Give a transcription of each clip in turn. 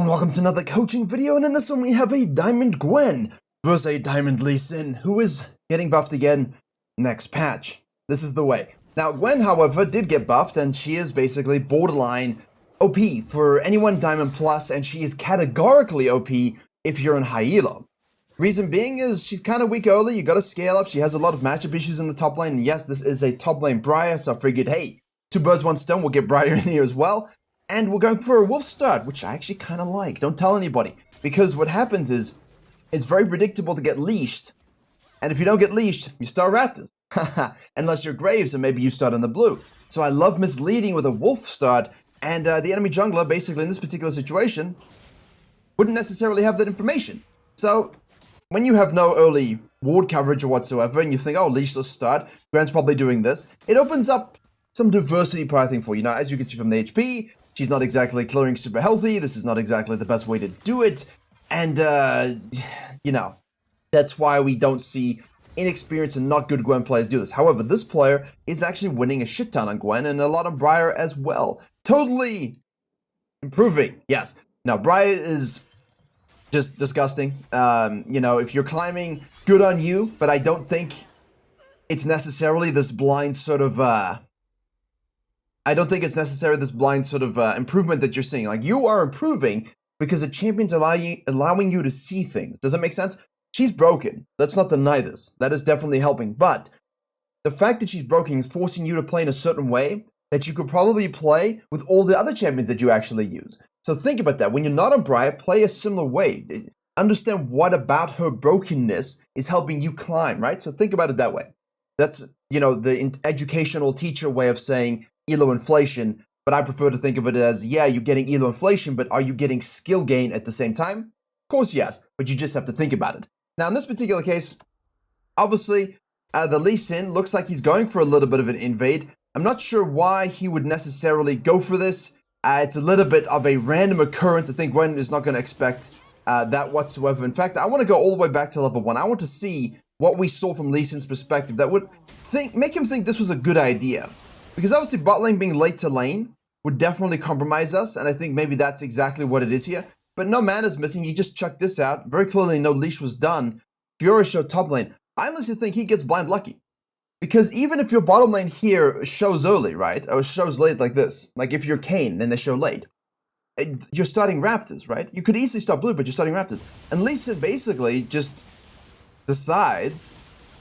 and welcome to another coaching video, and in this one we have a Diamond Gwen versus a Diamond Lee Sin, who is getting buffed again next patch. This is the way. Now Gwen, however, did get buffed, and she is basically borderline OP for anyone Diamond Plus, and she is categorically OP if you're in high elo. Reason being is she's kind of weak early, you gotta scale up, she has a lot of matchup issues in the top lane, and yes, this is a top lane Briar, so I figured, hey, two birds, one stone, we'll get Briar in here as well. And we're going for a wolf start, which I actually kind of like. Don't tell anybody. Because what happens is, it's very predictable to get leashed. And if you don't get leashed, you start Raptors. Unless you're Graves, or maybe you start on the blue. So I love misleading with a wolf start. And the enemy jungler, basically in this particular situation, wouldn't necessarily have that information. So, when you have no early ward coverage or whatsoever, and you think, oh, leashless start, Grant's probably doing this, it opens up some diversity pricing for you. Now, as you can see from the HP, she's not exactly clearing super healthy. This is not exactly the best way to do it. And, you know, that's why we don't see inexperienced and not good Gwen players do this. However, this player is actually winning a shit ton on Gwen and a lot on Briar as well. Totally improving, yes. Now, Briar is just disgusting. You know, if you're climbing, good on you, but I don't think it's necessarily this blind sort of, improvement that you're seeing. Like, you are improving because the champion's allowing you to see things. Does that make sense? She's broken. Let's not deny this. That is definitely helping. But the fact that she's broken is forcing you to play in a certain way that you could probably play with all the other champions that you actually use. So think about that. When you're not on Briar, play a similar way. Understand what about her brokenness is helping you climb, right? So think about it that way. That's, you know, the educational teacher way of saying elo inflation, but I prefer to think of it as, yeah, you're getting elo inflation, but are you getting skill gain at the same time? Of course, yes, but you just have to think about it. Now, in this particular case, obviously, the Lee Sin looks like he's going for a little bit of an invade. I'm not sure why he would necessarily go for this. It's a little bit of a random occurrence. I think Gwen is not going to expect that whatsoever. In fact, I want to go all the way back to level 1. I want to see what we saw from Lee Sin's perspective that would make him think this was a good idea. Because obviously bot lane being late to lane would definitely compromise us, and I think maybe that's exactly what it is here. But no mana's missing, he just chucked this out. Very clearly no leash was done. Fiora showed top lane. I honestly think he gets blind lucky. Because even if your bottom lane here shows early, right? Or shows late like this. Like if you're Kayn, then they show late. You're starting Raptors, right? You could easily start blue, but you're starting Raptors. And Lee Sin basically just decides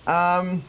to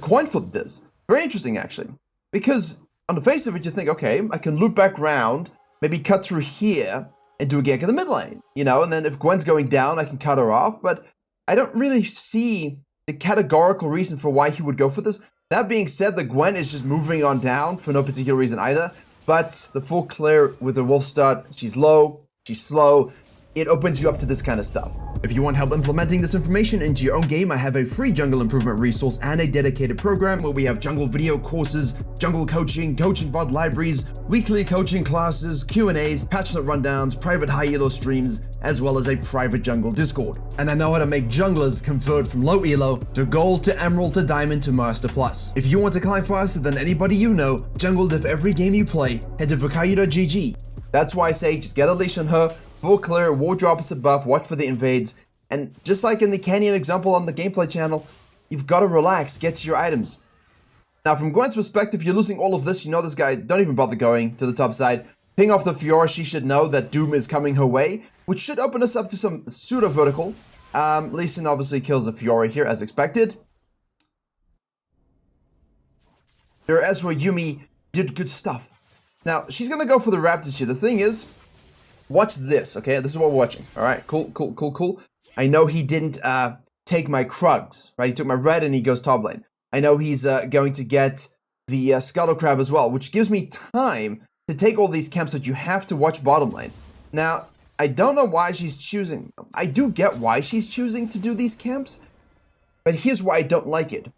coin flip this. Very interesting, actually. Because on the face of it, you think, okay, I can loop back round, maybe cut through here, and do a gank in the mid lane, you know? And then if Gwen's going down, I can cut her off. But I don't really see the categorical reason for why he would go for this. That being said, the Gwen is just moving on down for no particular reason either. But the full clear with the wolf start, she's low, she's slow. It opens you up to this kind of stuff. If you want help implementing this information into your own game, I have a free jungle improvement resource and a dedicated program where we have jungle video courses, jungle coaching, coaching VOD libraries, weekly coaching classes, Q&As, patch note rundowns, private high elo streams, as well as a private jungle Discord. And I know how to make junglers convert from low elo to gold to emerald to diamond to master plus. If you want to climb faster than anybody you know, jungle diff every game you play, head to virkayu.gg. That's why I say just get a leash on her, full clear, ward your opposite buff, watch for the invades, and just like in the Canyon example on the gameplay channel, you've got to relax, get to your items. Now from Gwen's perspective, you're losing all of this, you know this guy, don't even bother going to the top side. Ping off the Fiora, she should know that Doom is coming her way, which should open us up to some pseudo-vertical. Lee Sin obviously kills the Fiora here, as expected. Your Ezra Yumi did good stuff. Now, she's going to go for the Raptors here. The thing is, watch this, okay? This is what we're watching. All right, cool. I know he didn't take my Krugs, right? He took my red and he goes top lane. I know he's going to get the Scuttle Crab as well, which gives me time to take all these camps that you have to watch bottom lane. Now, I don't know why she's choosing. I do get why she's choosing to do these camps, but here's why I don't like it.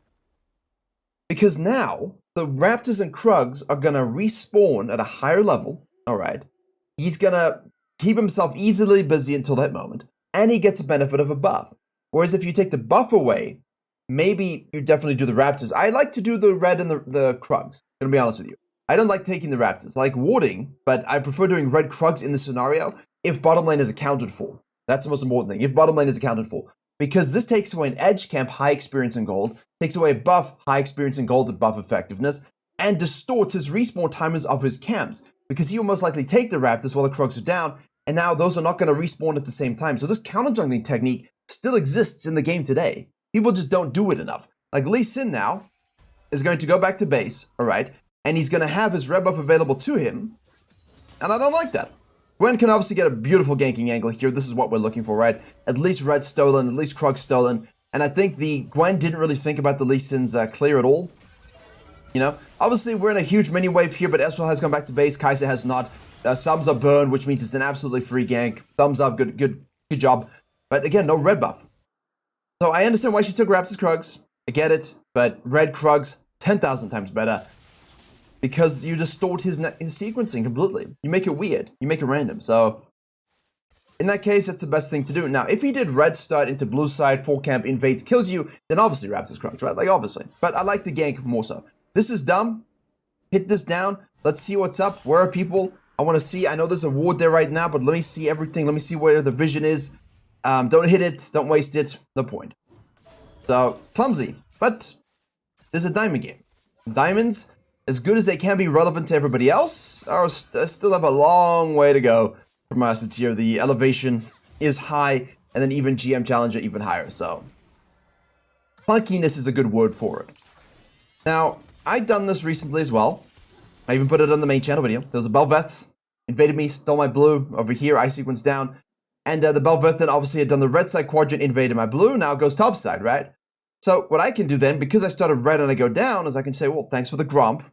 Because now, the Raptors and Krugs are going to respawn at a higher level, all right? He's going to keep himself easily busy until that moment, and he gets a benefit of a buff. Whereas if you take the buff away, maybe you definitely do the Raptors. I like to do the red and the Krugs, gonna be honest with you. I don't like taking the Raptors. I like warding, but I prefer doing red Krugs in this scenario if bottom lane is accounted for. That's the most important thing. If bottom lane is accounted for. Because this takes away an edge camp, high experience in gold, takes away a buff, high experience in gold, buff effectiveness, and distorts his respawn timers of his camps. Because he will most likely take the Raptors while the Krugs are down, and now those are not going to respawn at the same time. So this counter jungling technique still exists in the game today. People just don't do it enough. Like Lee Sin now is going to go back to base, alright, and he's going to have his red buff available to him, and I don't like that. Gwen can obviously get a beautiful ganking angle here. This is what we're looking for, right? At least red stolen, at least Krug stolen. And I think the Gwen didn't really think about the Lee Sin's clear at all. You know, obviously we're in a huge mini wave here, but Ezreal has gone back to base. Kai'Sa has not. Subs are burned, which means it's an absolutely free gank. Thumbs up, good job. But again, no red buff. So I understand why she took Raptors Krugs. I get it, but red Krugs 10,000 times better. Because you distort his sequencing completely. You make it weird. You make it random. So, in that case, that's the best thing to do. Now, if he did red start into blue side, 4 camp, invades, kills you, then obviously Raptors Krugs, right? Like, obviously. But I like the gank more so. This is dumb. Hit this down. Let's see what's up. Where are people? I want to see. I know there's a ward there right now, but let me see everything. Let me see where the vision is. Don't hit it. Don't waste it. No point. So, clumsy. But, there's a diamond game. Diamonds, as good as they can be relevant to everybody else, still have a long way to go for Master Tier. The elevation is high, and then even GM Challenger even higher, so clunkiness is a good word for it. Now, I've done this recently as well. I even put it on the main channel video. There was a Bel'Veth, invaded me, stole my blue, over here, I sequenced down, and the Bel'Veth then obviously had done the red side quadrant, invaded my blue, now it goes top side, right? So what I can do then, because I started red and I go down, is I can say, well, thanks for the Gromp.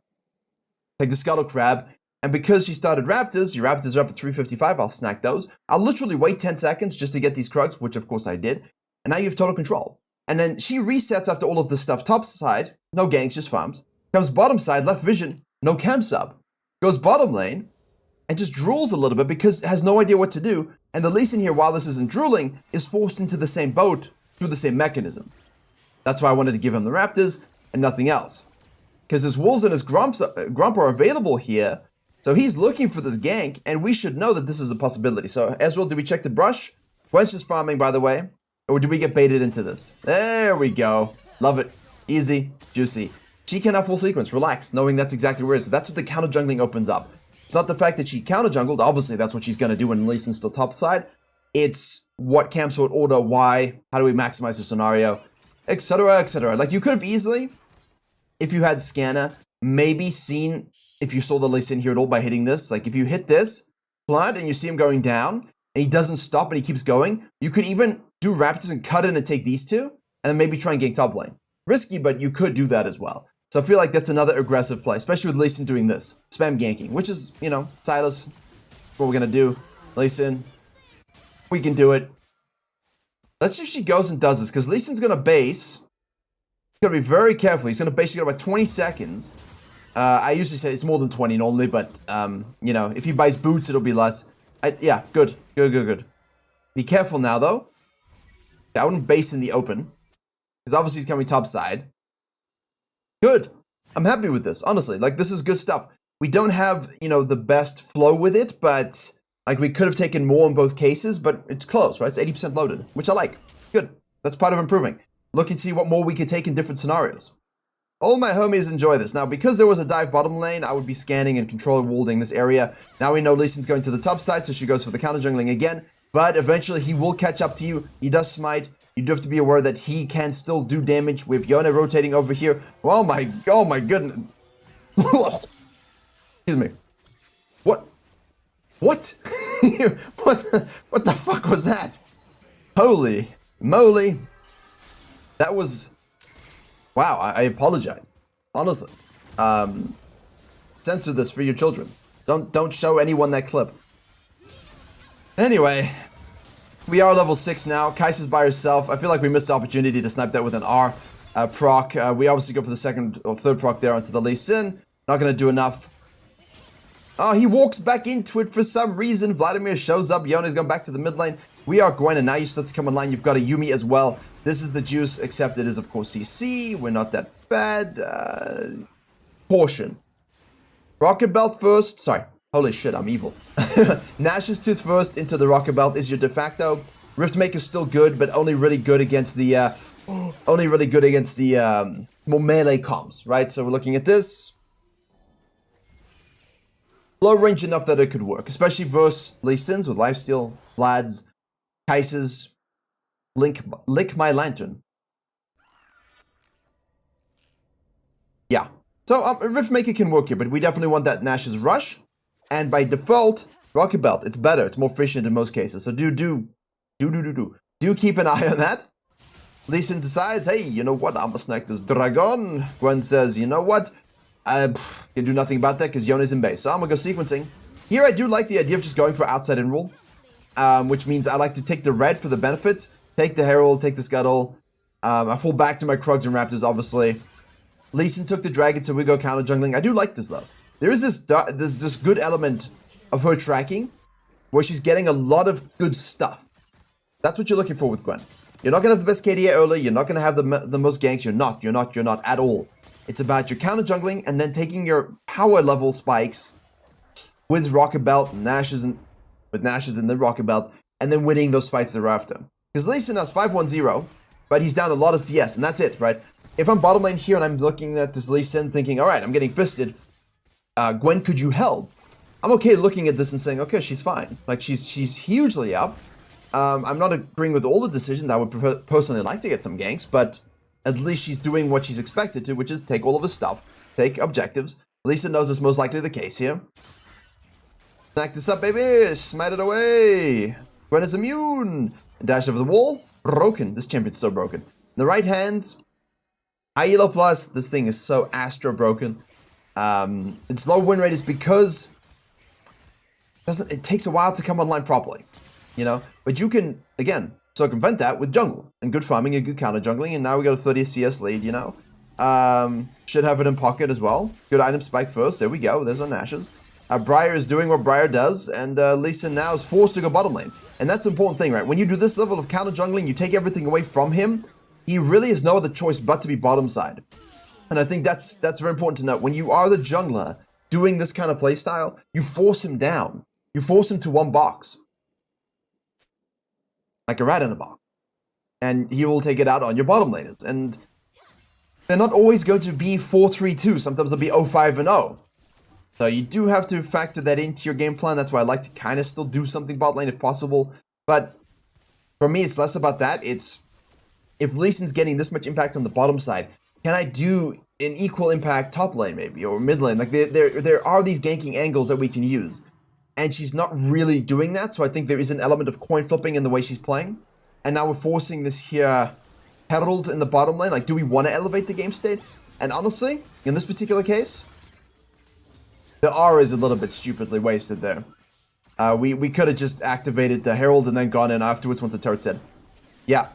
Take the Scuttle Crab. And because she started Raptors, your Raptors are up at 355, I'll snack those. I'll literally wait 10 seconds just to get these Krugs, which of course I did. And now you have total control. And then she resets after all of this stuff. Top side, no ganks, just farms. Comes bottom side, left vision, no camp sub. Goes bottom lane, and just drools a little bit because it has no idea what to do. And the Lee Sin here, while this isn't drooling, is forced into the same boat through the same mechanism. That's why I wanted to give him the Raptors and nothing else. Because his Wolves and his Grump are available here. So he's looking for this gank, and we should know that this is a possibility. So, Ezreal, do we check the brush? Gwen's just farming, by the way. Or do we get baited into this? There we go. Love it. Easy. Juicy. She can have full sequence. Relax, knowing that's exactly where it is. So that's what the counter jungling opens up. It's not the fact that she counter jungled. Obviously, that's what she's going to do when Lee Sin's still top side. It's what camps would order, why, how do we maximize the scenario, etc., etc. Like, you could have easily, if you had Scanner, maybe seen if you saw the Lee Sin here at all by hitting this. Like, if you hit this plant and you see him going down and he doesn't stop and he keeps going, you could even do Raptors and cut in and take these two and then maybe try and gank top lane. Risky, but you could do that as well. So I feel like that's another aggressive play, especially with Lee Sin doing this. Spam ganking, which is, you know, Silas, what we're going to do. Lee Sin, we can do it. Let's see if she goes and does this, because Lee Sin's going to base. He's going to be very careful. He's going to base. She's got about 20 seconds. I usually say it's more than 20 normally, but, you know, if he buys boots, it'll be less. Yeah, good. Be careful now, though. I wouldn't base in the open, because obviously he's coming top side. Good. I'm happy with this, honestly. Like, this is good stuff. We don't have, you know, the best flow with it, but, like, we could have taken more in both cases, but it's close, right? It's 80% loaded, which I like. Good. That's part of improving. Look and see what more we could take in different scenarios. All my homies enjoy this. Now, because there was a dive bottom lane, I would be scanning and control warding this area. Now we know Lee Sin's going to the top side, so she goes for the counter jungling again. But eventually he will catch up to you. He does smite. You do have to be aware that he can still do damage with Yone rotating over here. Oh my goodness. Excuse me. What? What? what the fuck was that? Holy moly. That was... Wow, I apologize. Honestly. Censor this for your children. Don't show anyone that clip. Anyway, we are level 6 now. Kai'Sa's by herself. I feel like we missed the opportunity to snipe that with an R proc. We obviously go for the second or third proc there onto the Lee Sin. Not going to do enough. Oh, he walks back into it for some reason. Vladimir shows up. Yone's gone back to the mid lane. We are Gwen, and now you start to come online. You've got a Yuumi as well. This is the juice, except it is, of course, CC. We're not that bad. Portion. Rocket Belt first. Sorry. Holy shit, I'm evil. Nash's Tooth first into the Rocket Belt is your de facto. Riftmaker's still good, but only really good against the more melee comps, right? So we're looking at this. Low range enough that it could work, especially versus Lee Sins with Lifesteal, Vlad's, Kai'Sa's, Lick My Lantern. Yeah. So Riftmaker can work here, but we definitely want that Nash's Rush. And by default, Rocket Belt, it's better. It's more efficient in most cases. So do keep an eye on that. Lee Sin decides, hey, you know what? I'm gonna snack this dragon. Gwen says, you know what? I can do nothing about that because Yona's in base. So I'm gonna go sequencing. Here I do like the idea of just going for outside in rule. Which means I like to take the red for the benefits. Take the Herald, take the Scuttle. I fall back to my Krugs and Raptors, obviously. Lee Sin took the Dragon, so we go counter jungling. I do like this, though. There is this good element of her tracking where she's getting a lot of good stuff. That's what you're looking for with Gwen. You're not going to have the best KDA early. You're not going to have the most ganks. You're not at all. It's about your counter jungling and then taking your power level spikes with Rocket Belt, with Nash's in the Rocket Belt, and then winning those fights thereafter. Because Lee Sin has 5-1-0, but he's down a lot of CS, and that's it, right? If I'm bottom lane here and I'm looking at this Lee Sin thinking, all right, I'm getting fisted, Gwen, could you help? I'm okay looking at this and saying, okay, she's fine. Like, she's hugely up. I'm not agreeing with all the decisions. I would personally like to get some ganks, but at least she's doing what she's expected to, which is take all of his stuff, take objectives. Lee Sin knows it's most likely the case here. Snack this up, baby! Smite it away! Gwen is immune! Dash over the wall. Broken. This champion's so broken. In the right hands, high elo plus. This thing is so astro broken. Its low win rate is because it takes a while to come online properly, you know. But you can again circumvent that with jungle and good farming and good counter jungling. And now we got a 30 CS lead, you know. Should have it in pocket as well. Good item spike first. There we go. There's our Nashes. Briar is doing what Briar does, and Lee Sin now is forced to go bottom lane. And that's the important thing, right? When you do this level of counter jungling, you take everything away from him. He really has no other choice but to be bottom side. And I think that's very important to note. When you are the jungler doing this kind of playstyle, you force him down. You force him to one box. Like a rat in a box. And he will take it out on your bottom laners. And they're not always going to be 4-3-2. Sometimes they'll be 0-5-0. So you do have to factor that into your game plan. That's why I like to kind of still do something bot lane if possible. But for me, it's less about that. It's if Lee Sin's getting this much impact on the bottom side, can I do an equal impact top lane maybe or mid lane? Like there are these ganking angles that we can use. And she's not really doing that. So I think there is an element of coin flipping in the way she's playing. And now we're forcing this here Herald in the bottom lane. Like, do we want to elevate the game state? And honestly, in this particular case, the R is a little bit stupidly wasted there. We could have just activated the Herald and then gone in afterwards once the turret's dead. Yeah.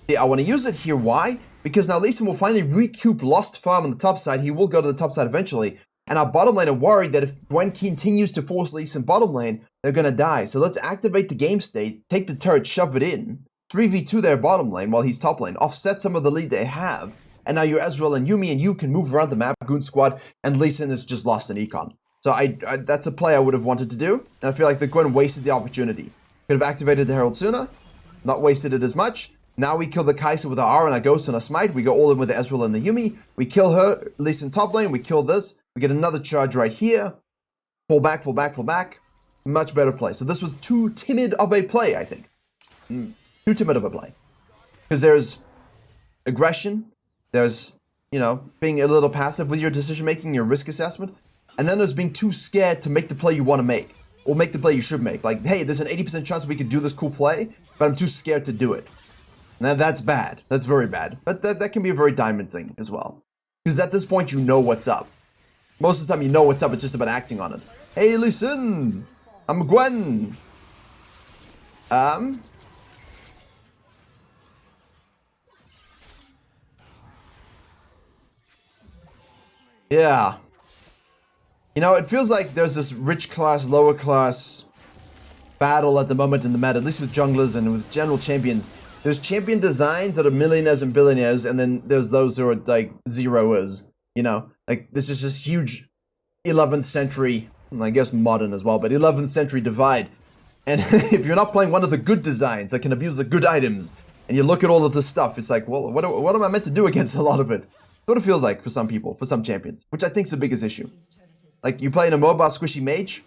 See, I want to use it here. Why? Because now Lee Sin will finally recoup lost farm on the top side. He will go to the top side eventually. And our bottom lane are worried that if Gwen continues to force Lee Sin bottom lane, they're going to die. So let's activate the game state, take the turret, shove it in, 3v2 their bottom lane while he's top lane, offset some of the lead they have. And now your Ezreal and Yuumi and you can move around the map, Goon Squad, and Lee Sin is just lost in econ. So that's a play I would have wanted to do, and I feel like the Gwen wasted the opportunity. Could have activated the Herald sooner, not wasted it as much. Now we kill the Kai'Sa with our R and our Ghost and a Smite. We go all in with the Ezreal and the Yuumi. We kill her, Lee Sin top lane, we kill this. We get another charge right here. Fall back, fall back, fall back. Much better play. So this was too timid of a play, I think. Too timid of a play. Because there's aggression. There's, you know, being a little passive with your decision-making, your risk assessment. And then there's being too scared to make the play you want to make. Or make the play you should make. Like, hey, there's an 80% chance we could do this cool play, but I'm too scared to do it. Now, that's bad. That's very bad. But that can be a very diamond thing as well. Because at this point, you know what's up. Most of the time, you know what's up. It's just about acting on it. Hey, listen. I'm Gwen. Yeah. You know, it feels like there's this rich class, lower class battle at the moment in the meta, at least with junglers and with general champions. There's champion designs that are millionaires and billionaires, and then there's those who are like zeroers, you know? Like, this is this huge 11th century and I guess modern as well, but 11th century divide. And if you're not playing one of the good designs that can abuse the good items, and you look at all of this stuff, it's like, well, what am I meant to do against a lot of it? That's what it feels like for some people, for some champions, which I think is the biggest issue. Like, you play in a mobile squishy mage,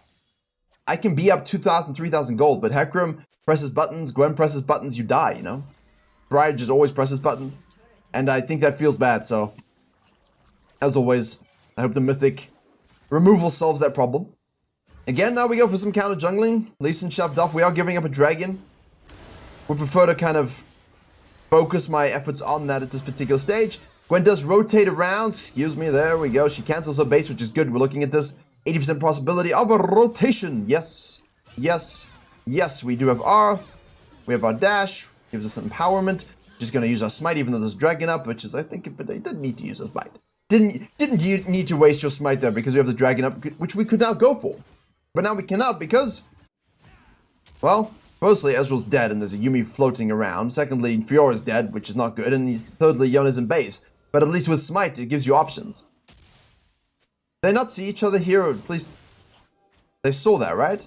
I can be up 2,000, 3,000 gold, but Hecarim presses buttons, Gwen presses buttons, you die, you know? Briar just always presses buttons, and I think that feels bad, so... As always, I hope the Mythic removal solves that problem. Again, now we go for some counter jungling. Lee Sin shoved off. We are giving up a dragon. We prefer to kind of focus my efforts on that at this particular stage. Gwen does rotate around. Excuse me, there we go. She cancels her base, which is good. We're looking at this 80% possibility of a rotation. Yes, yes, yes. We do have R. We have our dash. Gives us some empowerment. Just going to use our smite, even though there's dragon up, which is, I think, but I didn't need to use a smite. Didn't you need to waste your smite there because we have the dragon up, which we could now go for. But now we cannot because, well, firstly, Ezreal's dead and there's a Yuumi floating around. Secondly, Fiora's dead, which is not good. And thirdly, Yona's in base. But at least with smite, it gives you options. They not see each other here, or at least they saw that, right?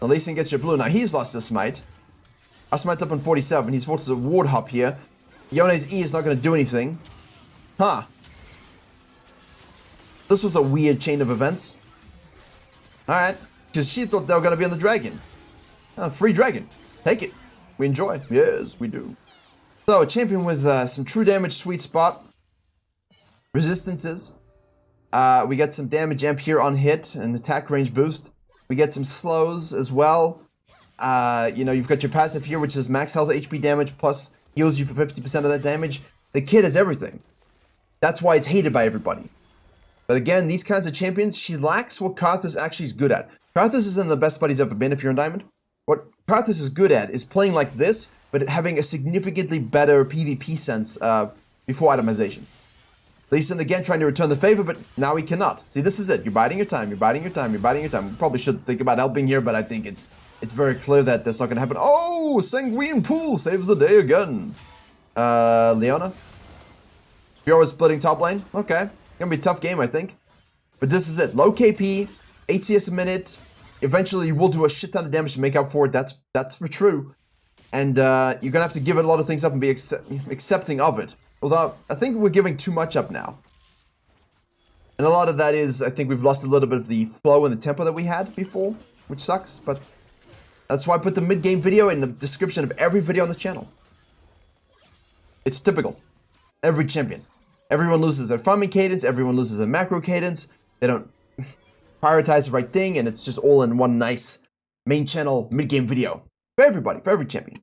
Lee Sin gets your blue. Now he's lost his smite. Our smite's up on 47. He's forced a ward hop here. Yone's E is not going to do anything. Huh. This was a weird chain of events. Alright. Because she thought they were going to be on the dragon. Free dragon. Take it. We enjoy. Yes, we do. So, a champion with some true damage, sweet spot. Resistances. We get some damage amp here on hit and attack range boost. We get some slows as well. You know, you've got your passive here, which is max health HP damage plus heals you for 50% of that damage. The kid has everything. That's why it's hated by everybody. But again, these kinds of champions, she lacks what Karthus actually is good at. Karthus isn't the best spot he's ever been if you're in Diamond. What Karthus is good at is playing like this, but having a significantly better PvP sense before itemization. Lee Sin again trying to return the favor, but now he cannot. See, this is it. You're biding your time, you're biding your time, you're biding your time. We probably should think about helping here, but I think it's very clear that that's not going to happen. Oh, Sanguine Pool saves the day again. Leona. Fiora's splitting top lane. Okay. Gonna be a tough game, I think. But this is it. Low KP, 8 CS a minute. Eventually, you will do a shit ton of damage to make up for it. That's for true. And you're gonna have to give it a lot of things up and be accepting of it. Although, I think we're giving too much up now. And a lot of that is, I think we've lost a little bit of the flow and the tempo that we had before, which sucks, but that's why I put the mid-game video in the description of every video on this channel. It's typical. Every champion. Everyone loses their farming cadence, everyone loses their macro cadence, they don't prioritize the right thing, and it's just all in one nice main channel mid-game video. For everybody, for every champion.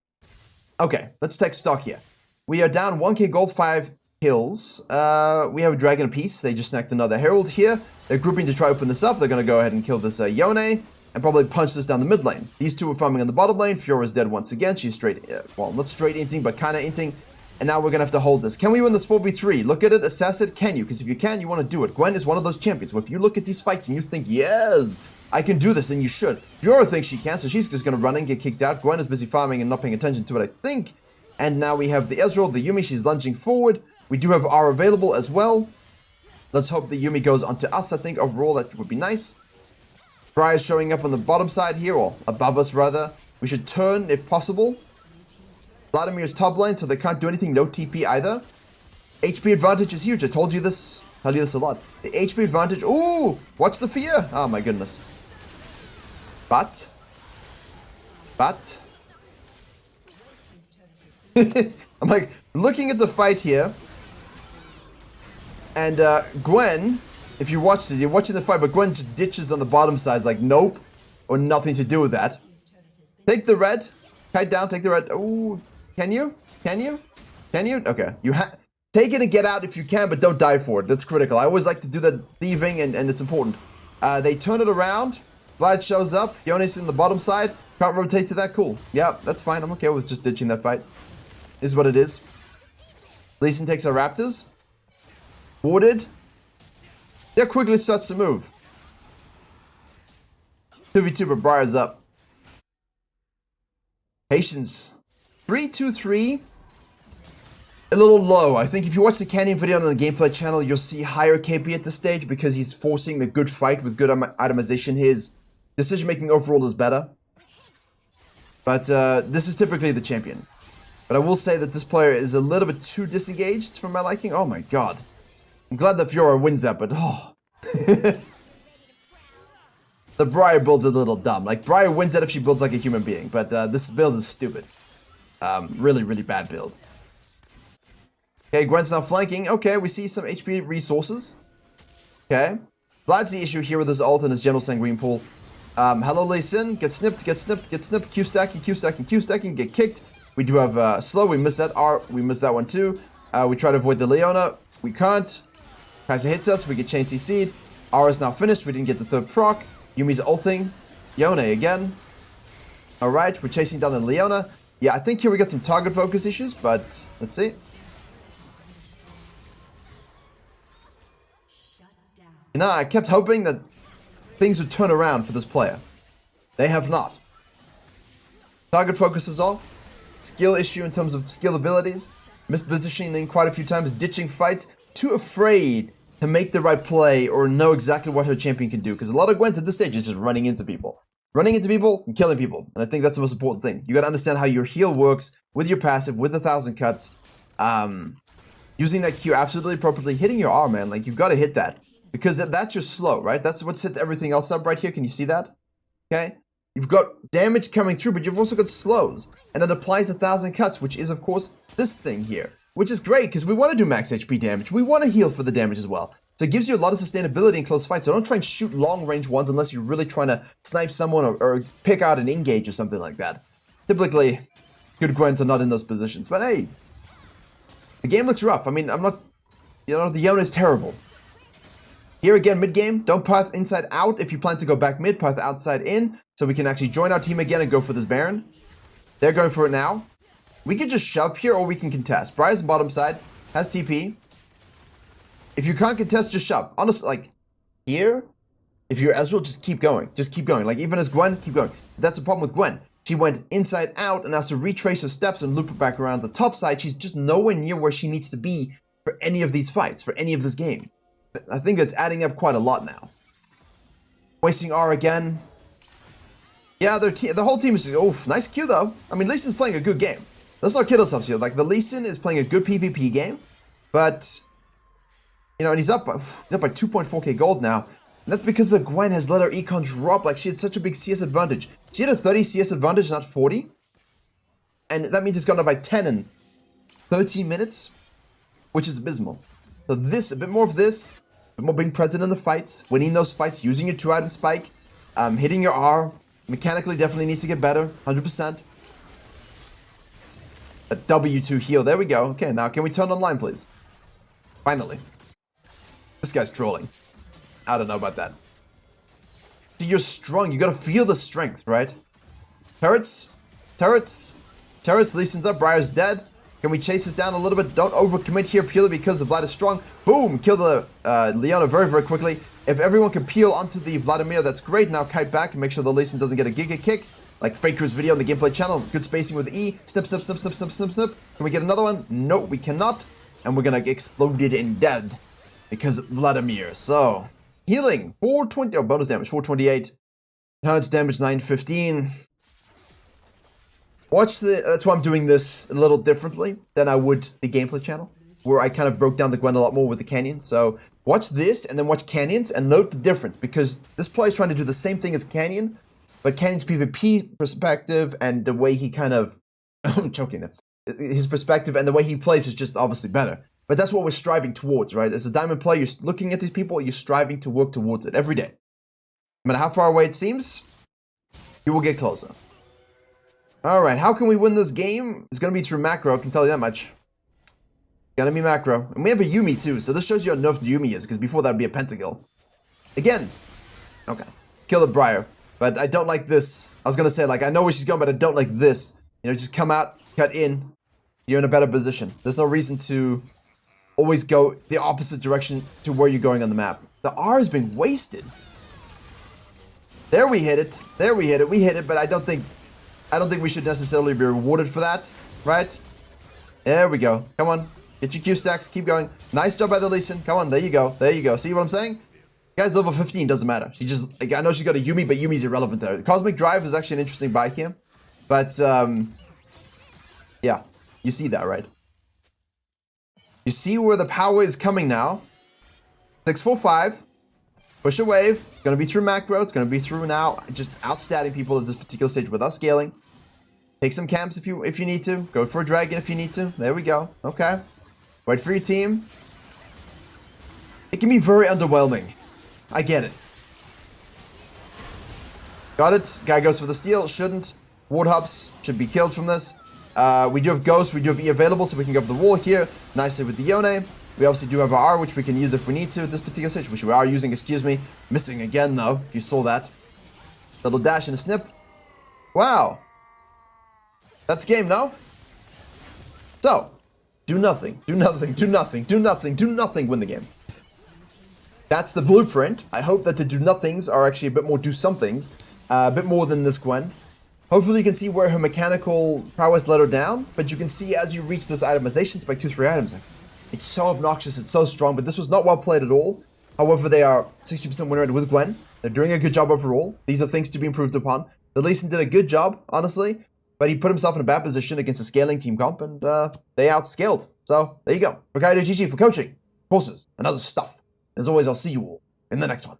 Okay, let's take stock here. We are down 1k gold, 5 kills. We have a dragon apiece. They just snacked another herald here. They're grouping to try to open this up. They're going to go ahead and kill this Yone and probably punch this down the mid lane. These two are farming on the bottom lane. Fiora's dead once again. She's straight, well, not straight inting, but kind of inting. And now we're going to have to hold this. Can we win this 4v3? Look at it, assess it. Can you? Because if you can, you want to do it. Gwen is one of those champions. Well, if you look at these fights and you think, yes, I can do this, then you should. Fiora thinks she can, so she's just going to run and get kicked out. Gwen is busy farming and not paying attention to it, I think. And now we have the Ezreal, the Yuumi. She's lunging forward. We do have R available as well. Let's hope the Yuumi goes onto us, I think. Overall, that would be nice. Briar's showing up on the bottom side here, or above us, rather. We should turn, if possible. Vladimir's top lane, so they can't do anything. No TP either. HP advantage is huge. I told you this. Tell you this a lot. The HP advantage. Ooh! Watch the fear. Oh my goodness. But. I'm like, looking at the fight here. And Gwen, if you watched it, you're watching the fight, but Gwen just ditches on the bottom side. It's like, nope. Or nothing to do with that. Take the red. Kite down, take the red. Ooh. Can you? Can you? Can you? Okay. You take it and get out if you can, but don't die for it. That's critical. I always like to do that thieving, and it's important. They turn it around. Vlad shows up. Yone's in the bottom side. Can't rotate to that. Cool. Yeah, that's fine. I'm okay with just ditching that fight. Is what it is. Lee Sin takes our Raptors. Warded. Yeah, quickly starts to move. 2v2, but Briar's up. Patience. 3-2-3. a little low. I think if you watch the Canyon video on the gameplay channel, you'll see higher KP at this stage because he's forcing the good fight with good itemization. His decision-making overall is better. But this is typically the champion. But I will say that this player is a little bit too disengaged for my liking. Oh my god. I'm glad that Fiora wins that, but oh. The Briar build's a little dumb. Like, Briar wins that if she builds like a human being, but this build is stupid. Really, really bad build. Okay, Gwen's now flanking. Okay, we see some HP resources. Okay. Vlad's the issue here with his ult and his general sanguine pool. Hello, Lee Sin. Get snipped, get snipped, get snipped. Q stacking, Q stacking, Q stacking. Get kicked. We do have slow. We missed that R. We missed that one too. We try to avoid the Leona. We can't. Kaiser hits us. We get chain CC'd. R is now finished. We didn't get the third proc. Yumi's ulting. Yone again. Alright, we're chasing down the Leona. Yeah, I think here we got some target focus issues, but let's see. You know, I kept hoping that things would turn around for this player. They have not. Target focus is off. Skill issue in terms of skill abilities. Mispositioning quite a few times. Ditching fights. Too afraid to make the right play or know exactly what her champion can do. Because a lot of Gwen at this stage is just running into people. Running into people and killing people. And I think that's the most important thing. You got to understand how your heal works with your passive, with 1,000 cuts. Using that Q absolutely appropriately. Hitting your R, man. Like, you've got to hit that. Because that's your slow, right? That's what sets everything else up right here. Can you see that? Okay? You've got damage coming through, but you've also got slows. And it applies 1,000 cuts, which is, of course, this thing here. Which is great, because we want to do max HP damage. We want to heal for the damage as well. So it gives you a lot of sustainability in close fights. So don't try and shoot long-range ones unless you're really trying to snipe someone or pick out an engage or something like that. Typically, good Gwens are not in those positions. But hey, the game looks rough. I mean, I'm not... You know, the Yone is terrible. Here again, mid-game, don't path inside out if you plan to go back mid, path outside in, so we can actually join our team again and go for this Baron. They're going for it now. We can just shove here or we can contest. Briar's bottom side, has TP. If you can't contest, just shove. Honestly, like, here, if you're Ezreal, just keep going. Just keep going. Like, even as Gwen, keep going. That's the problem with Gwen. She went inside out and has to retrace her steps and loop it back around the top side. She's just nowhere near where she needs to be for any of these fights, for any of this game. I think it's adding up quite a lot now. Wasting R again. Yeah, the whole team is just... Oh, nice Q though. I mean, Lee Sin's playing a good game. Let's not kid ourselves here. Like, the Lee Sin is playing a good PvP game. But, you know, and he's up by 2.4k gold now. And that's because the Gwen has let her econ drop. Like, she had such a big CS advantage. She had a 30 CS advantage, not 40. And that means it's gone up by 10 in 13 minutes. Which is abysmal. So this, a bit more of this, a bit more being present in the fights, winning those fights, using your 2-item spike, hitting your R, mechanically definitely needs to get better, 100%. A W2 heal, there we go. Okay, now can we turn online, please? Finally. This guy's trolling. I don't know about that. See, you're strong, you gotta feel the strength, right? Turrets, Lee Sin's up, Briar's dead. Can we chase this down a little bit? Don't overcommit here purely because the Vlad is strong. Boom! Kill the Leona very, very quickly. If everyone can peel onto the Vladimir, that's great. Now kite back and make sure the Lee Sin doesn't get a Giga kick. Like Faker's video on the gameplay channel. Good spacing with E. Snip, snip, snip, snip, snip, snip, snip. Can we get another one? No, we cannot. And we're gonna get exploded and dead. Because Vladimir. So, healing. 420. Oh, bonus damage. 428. Now it's damage 915. That's why I'm doing this a little differently than I would the gameplay channel, where I kind of broke down the Gwen a lot more with the Canyon. So watch this and then watch Canyons and note the difference, because this player is trying to do the same thing as Canyon, but Canyon's PvP perspective and the way he kind of, I'm choking them, his perspective and the way he plays is just obviously better. But that's what we're striving towards, right? As a diamond player, you're looking at these people, you're striving to work towards it every day. No matter how far away it seems, you will get closer. Alright, how can we win this game? It's going to be through macro, I can tell you that much. Gonna be macro. And we have a Yuumi too, so this shows you how nerfed Yuumi is, because before that would be a pentakill. Again. Okay. Kill the Briar. But I don't like this. I was going to say, like, I know where she's going, but I don't like this. You know, just come out, cut in. You're in a better position. There's no reason to always go the opposite direction to where you're going on the map. The R has been wasted. There we hit it. There we hit it. We hit it, but I don't think we should necessarily be rewarded for that, right? There we go. Come on. Get your Q stacks. Keep going. Nice job by the Lee Sin. Come on. There you go. There you go. See what I'm saying? Guy's level 15. Doesn't matter. She just... Like, I know she's got a Yuumi, but Yumi's irrelevant there. Cosmic Drive is actually an interesting buy here. But, yeah. You see that, right? You see where the power is coming now. 645. Push a wave. It's going to be through macro. It's going to be through now just outstanding people at this particular stage with us scaling. Take some camps if you need to. Go for a dragon if you need to. There we go. Okay. Wait for your team. It can be very underwhelming. I get it. Got it. Guy goes for the steal. Shouldn't. Ward hops should be killed from this. We do have Ghost. We do have E available, so we can go for the wall here. Nicely with the Yone. We obviously do have our R, which we can use if we need to at this particular stage, which we are using, excuse me. Missing again, though, if you saw that. Little dash and a snip. Wow. That's game, no? So, do nothing, do nothing, do nothing, do nothing, do nothing, win the game. That's the blueprint. I hope that the do nothings are actually a bit more do somethings. A bit more than this Gwen. Hopefully you can see where her mechanical prowess let her down, but you can see as you reach this itemization spec 2-3 items. It's so obnoxious, it's so strong, but this was not well played at all. However, they are 60% win rate with Gwen. They're doing a good job overall. These are things to be improved upon. The Lee Sin did a good job, honestly, but he put himself in a bad position against a scaling team comp, and they outscaled. So, there you go. Virkayu GG for coaching, courses, and other stuff. As always, I'll see you all in the next one.